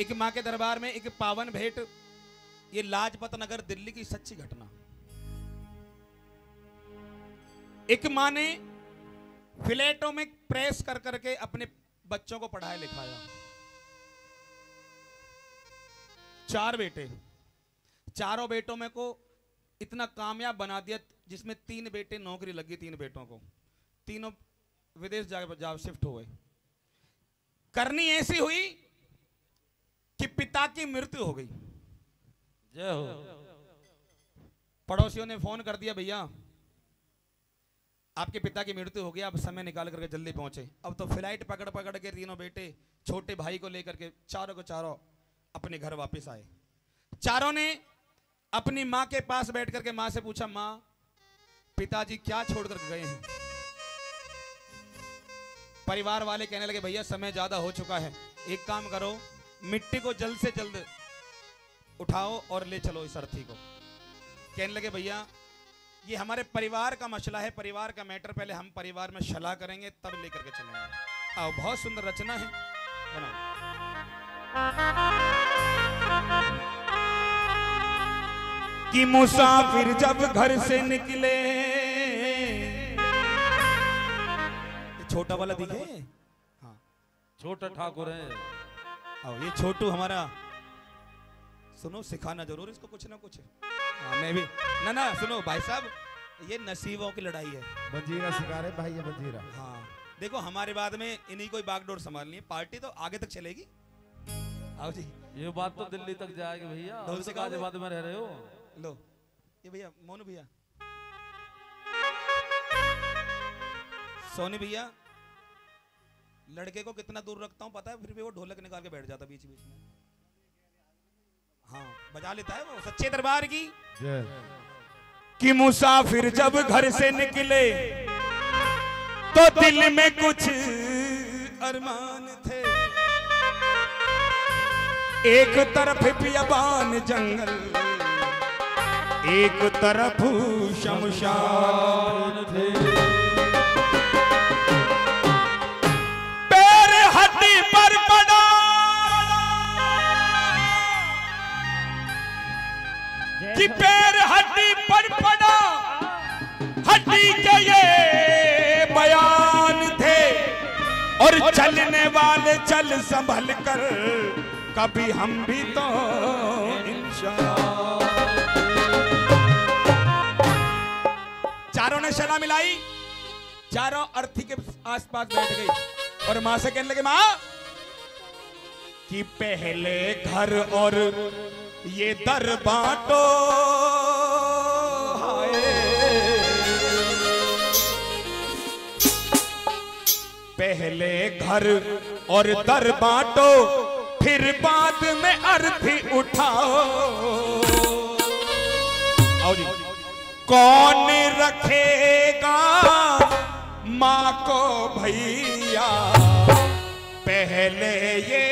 एक माँ के दरबार में एक पावन भेंट, ये लाजपत नगर दिल्ली की सच्ची घटना। एक माँ ने फ्लैटों में प्रेस कर करके अपने बच्चों को पढ़ाया लिखाया। 4 बेटे, चारों बेटों में को इतना कामयाब बना दिया, जिसमें 3 बेटे नौकरी लगी, 3 बेटों को, तीनों विदेश जा शिफ्ट हो गए। करनी ऐसी हुई कि पिता की मृत्यु हो गई। जय हो। पड़ोसियों ने फोन कर दिया, भैया आपके पिता की मृत्यु हो गई, आप समय निकाल करके जल्दी पहुंचे। अब तो फ्लाइट पकड़ पकड़ के तीनों बेटे छोटे भाई को लेकर के चारों के चारों अपने घर वापस आए। चारों ने अपनी माँ के पास बैठ करके माँ से पूछा, माँ पिताजी क्या छोड़ कर गए हैं? परिवार वाले कहने लगे, भैया समय ज्यादा हो चुका है, एक काम करो, मिट्टी को जल्द से जल्द उठाओ और ले चलो इस अर्थी को। कहने लगे, भैया ये हमारे परिवार का मसला है, परिवार का मैटर, पहले हम परिवार में सलाह करेंगे तब लेकर के चलेंगे। आओ, बहुत सुंदर रचना है, बनाओ। कि मुसाफिर जब घर से निकले, छोटा वाला दिखे, हाँ छोटा ठाकुर है। आओ, ये छोटू हमारा, सुनो सिखाना जरूर इसको कुछ ना कुछ। हाँ मैं भी ना सुनो भाई साहब, ये नसीबों की लड़ाई है। बंजीरा सिखा रहे भाई, ये बंजीरा। हाँ देखो, हमारे बाद में इन्हीं कोई बागडोर संभालनी है, पार्टी तो आगे तक चलेगी। आओ जी, ये बात तो दिल्ली तक जाएगी भैया। ढोल से गाजियाबाद में रह रहे हो। लो ये भैया, मोनू भैया, सोनी भैया, लड़के को कितना दूर रखता हूँ पता है, फिर भी वो ढोलक निकाल के बैठ जाता बीच बीच में। हाँ बजा लेता है वो, सच्चे दरबार की। कि मुसाफिर जब घर से निकले तो दिल में कुछ अरमान थे, एक तरफ बियाबान जंगल, एक तरफ शमशान थे। पैर हड्डी पर पड़ा, कि पैर हड्डी पर पड़ा, हड्डी के ये बयान थे, और चलने वाले चल संभल कर, कभी हम भी तो इंसान। चारों ने सलाह मिलाई, चारों अर्थी के आसपास बैठ गई और मां से कहने लगे, मां कि पहले घर और ये दर बांटो, पहले घर और दर बांटो, फिर बाद में अर्थी उठाओ। आओ जी। कौन रखेगा माँ को भैया, पहले ये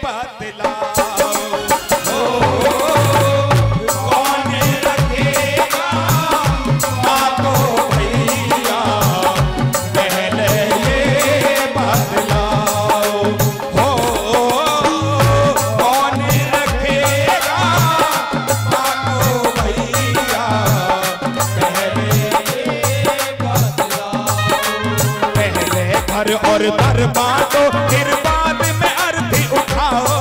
बतलाओ। कौन रखेगा माँ को भैया, पहले ये बतलाओ। हो कौन रखेगा माँ को भैया, घर और दर बांटो, फिर बाद में अर्थी उठाओ।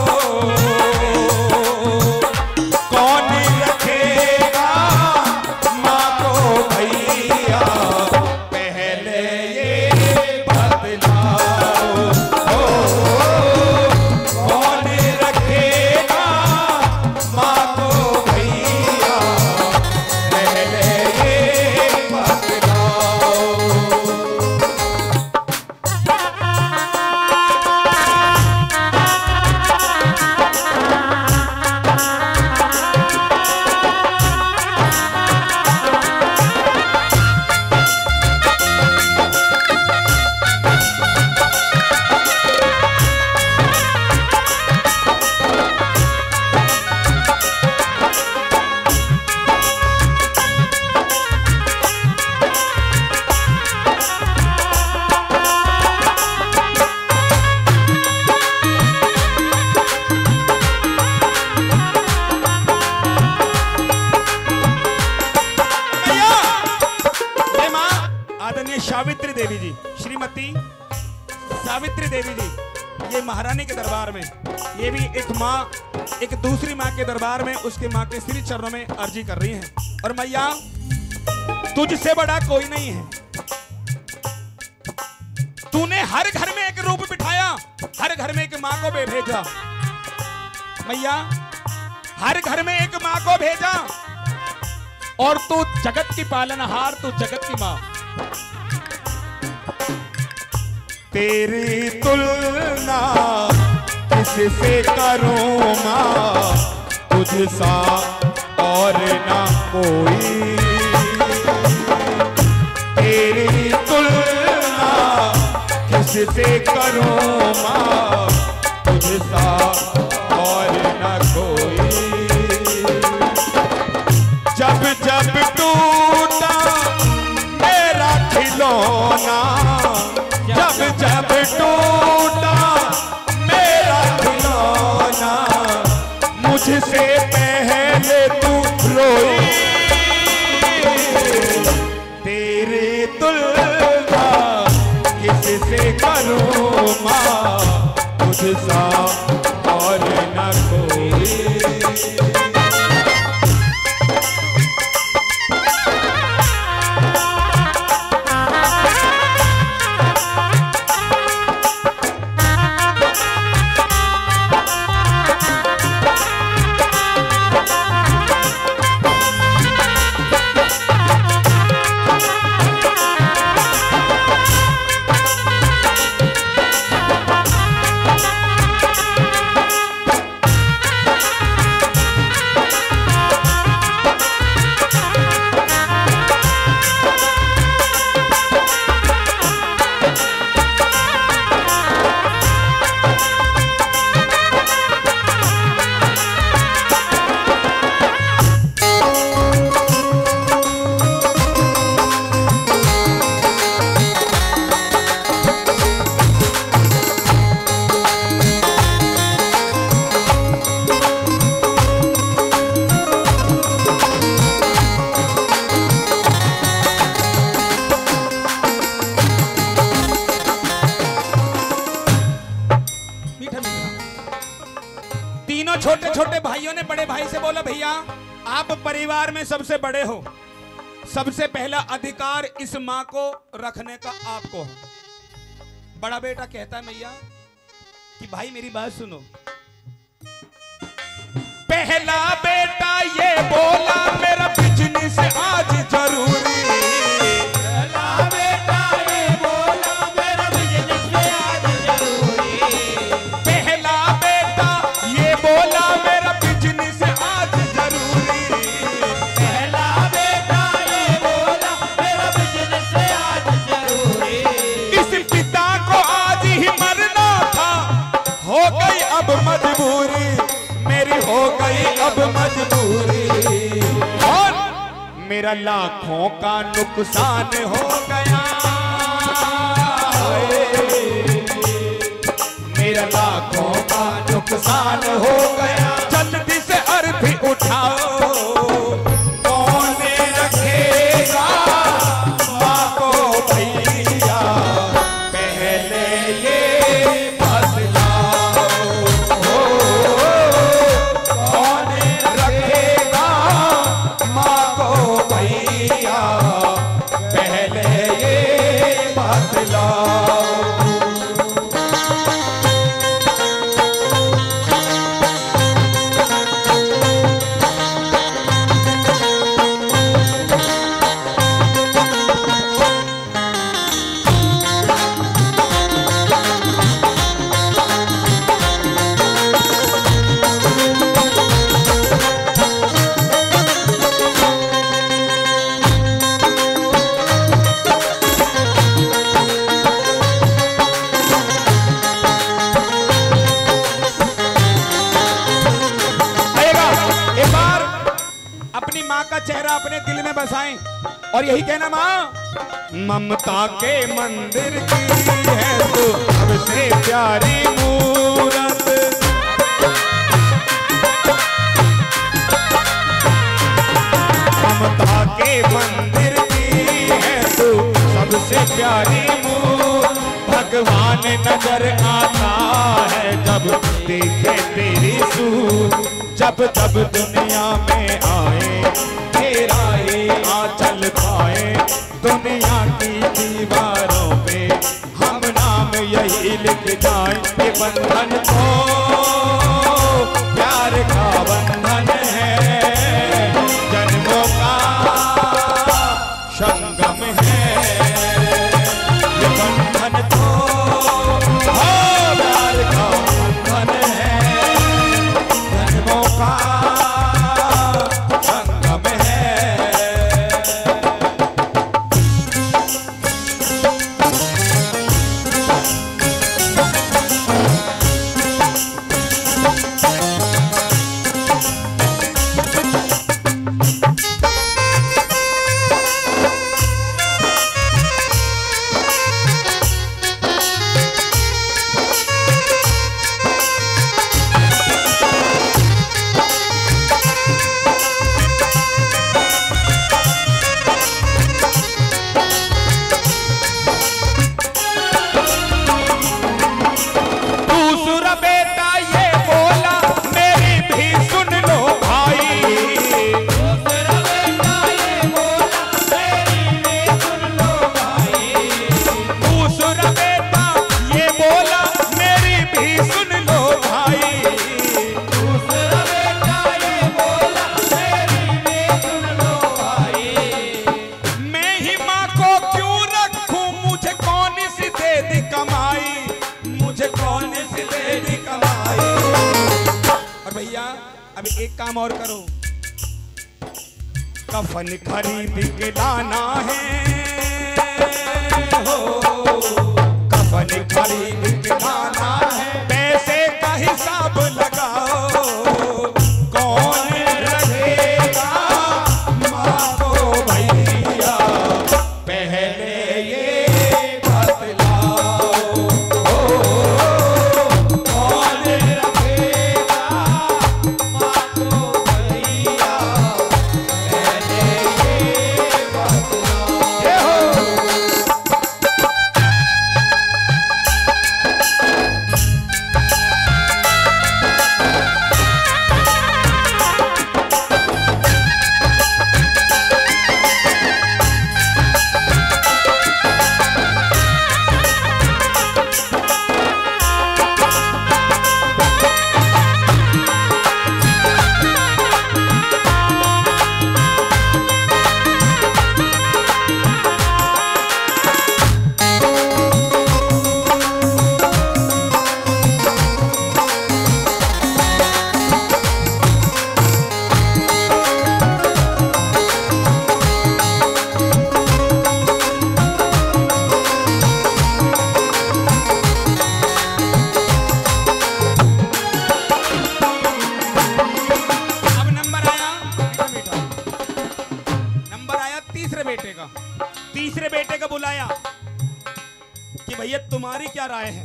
ये महारानी के दरबार में, ये भी एक माँ एक दूसरी माँ के दरबार में उसके माँ के श्री चरणों में अर्जी कर रही हैं। और मैया तुझसे बड़ा कोई नहीं है। तूने हर घर में एक रूप बिठाया, हर घर में एक माँ को भेजा। मैया हर घर में एक माँ को भेजा और तू जगत की पालनहार, तू जगत की माँ। तेरी तुलना किससे करूं माँ, तुझसा और ना कोई। तेरी तुलना किससे करूं माँ, तुझसा और ना कोई। जब जब टूटा मेरा खिलौना, जब जब टूटा मेरा खिलौना, मुझसे पहले तू रोई। तेरी तुलना किससे करूं माँ, तुझसा और न कोई। छोटे छोटे भाइयों ने बड़े भाई से बोला, भैया आप परिवार में सबसे बड़े हो, सबसे पहला अधिकार इस माँ को रखने का आपको है। बड़ा बेटा कहता है मैया कि भाई मेरी बात सुनो। पहला बेटा ये बोला मेरा बिजनेस आज जरूरी। पहला बेटा ये बोला मेरा बिजनेस आज जरूरी। पहला बेटा ये बोला मेरा बिजनेस आज जरूरी। पहला बेटा ये बोला मेरा बिजनेस आज जरूरी। इस पिता को आज ही मरना था, हो गई अब मजबूरी, मेरी हो गई अब मजबूरी। और मेरा लाखों का नुकसान हो गया, मेरा लाखों का नुकसान हो गया। जल्दी से अर्थी उठाओ, कौन रखेगा माँ को भैया, पहले ये बदलाओ। कौन रखेगा माँ को भैया, पहले ये बदलाओ। चेहरा अपने दिल में बसाएं और यही कहना, माँ ममता के मंदिर की है तो सबसे प्यारी मूरत। ममता के मंदिर की है तो सबसे प्यारी मूरत। भगवान नजर आता जब जब दुनिया में आए तेरा ही आंचल पाए। दुनिया की दीवारों पे हम नाम यही लिख जाए। ये बंधन तो प्यार का बंधन है, जन्मों का संगम है। ये बंधन तो प्यार का बंधन है, जन्मों का संगम है। अब एक काम और करो, कफन खरीद के लाना है हो, कफन खरीद के लाना है। पैसे का हिसाब लगाओ, कौन रखेगा माँ को भैया, पहले ये बतलाओ। कौन रखेगा माँ को भैया, पहले ये बतलाओ। तीसरे बेटे का बुलाया कि भैया तुम्हारी क्या राय है,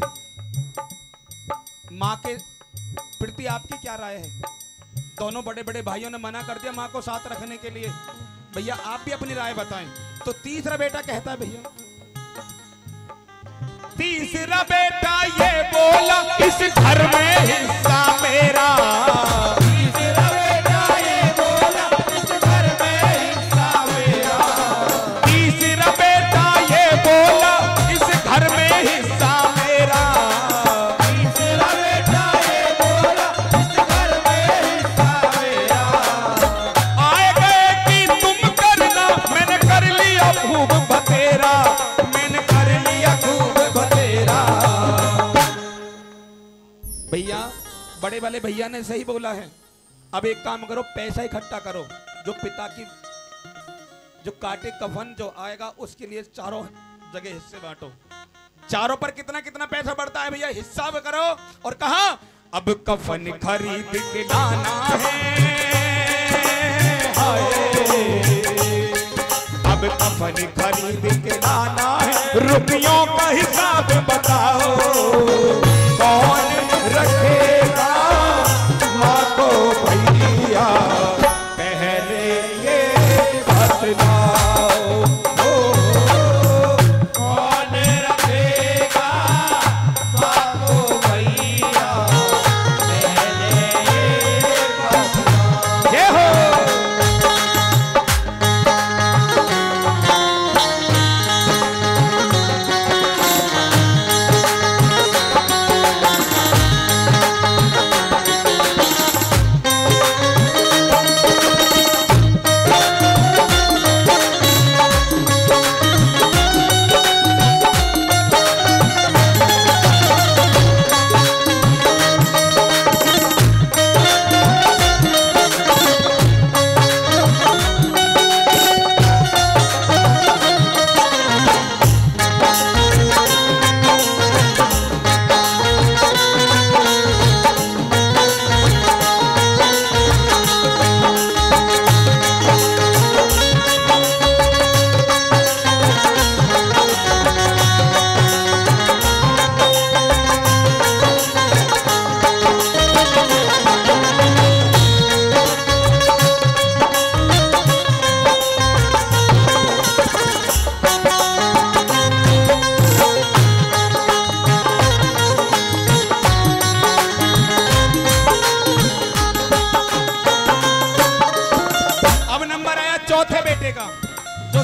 माँ के प्रति आपकी क्या राय है। दोनों बड़े बड़े भाइयों ने मना कर दिया माँ को साथ रखने के लिए, भैया आप भी अपनी राय बताएं। तो तीसरा बेटा कहता है, भैया तीसरा बेटा ये बोला इस घर में हिस्सा मेरा, तीसरा बेटा ये बोला इस घर में हिस्सा मेरा, तीसरा बेटा ये बोला इस घर में हिस्सा मेरा, तीसरा बेटा ये बोला इस घर में हिस्सा मेरा। आए गए कि तुम करना, मैंने कर लिया खूब बतेरा, मैंने कर लिया खूब बतेरा। भैया बड़े वाले भैया ने सही बोला है। अब एक काम करो, पैसा इकट्ठा करो, जो पिता की जो काटे कफन जो आएगा उसके लिए चारों जगह हिस्से बांटो। चारों पर कितना कितना पैसा बढ़ता है भैया हिसाब करो। और कहा अब कफन खरीद के लाना है, अब कफन खरीद के लाना है, रुपयों का हिसाब बताओ, कौन रखेगा माँ को भैया, पहले ये बतलाओ। कौन रखेगा माँ को भैया, पहले ये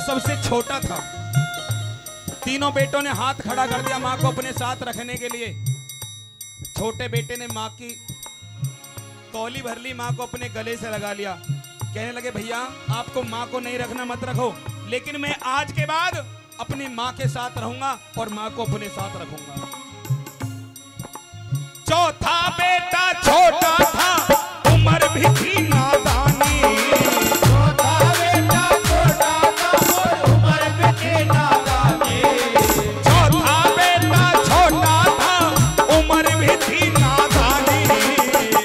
सबसे छोटा था। तीनों बेटों ने हाथ खड़ा कर दिया माँ को अपने साथ रखने के लिए। छोटे बेटे ने माँ की कौली भर ली, माँ को अपने गले से लगा लिया। कहने लगे भैया आपको माँ को नहीं रखना मत रखो, लेकिन मैं आज के बाद अपनी माँ के साथ रहूंगा और माँ को अपने साथ रखूंगा। चौथा बेटा छोटा था, उम्र भी थी नादानी। चौथा बेटा छोटा था और उम्र भी थी नादानी। चौथा बेटा छोटा था, उम्र भी थी नादानी।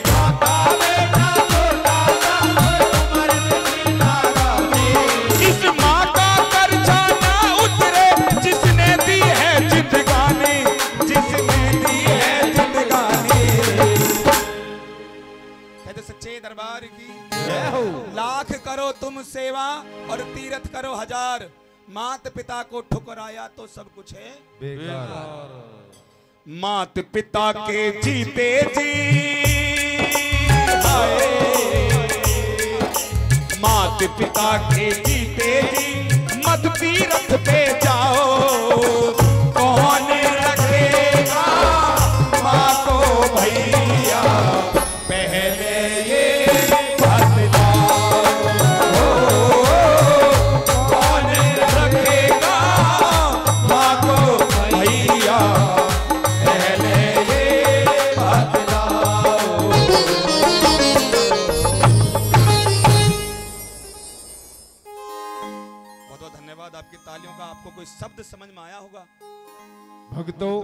चौथा बेटा छोटा था और उम्र भी थी नादानी। इस माँ का कर्जा ना उतरे जिसने दी है जिंदगानी, जिसने दी है जिंदगानी। कहते सच्चे दरबार की जय हो। लाख करो तुम सेवा और तीरथ करो हजार, मात पिता को ठुकराया तो सब कुछ है बेकार। मात पिता के जीते जी हाय, मात पिता के जीते जी मत तीरथ पे जाओ। कौन रखेगा माँ को भैया, पहले ये बतलाओ। कौन रखेगा माँ को भैया, पहले ये बतलाओ। बहुत बहुत धन्यवाद आपकी तालियों का। आपको कोई शब्द समझ में आया होगा? भक्तों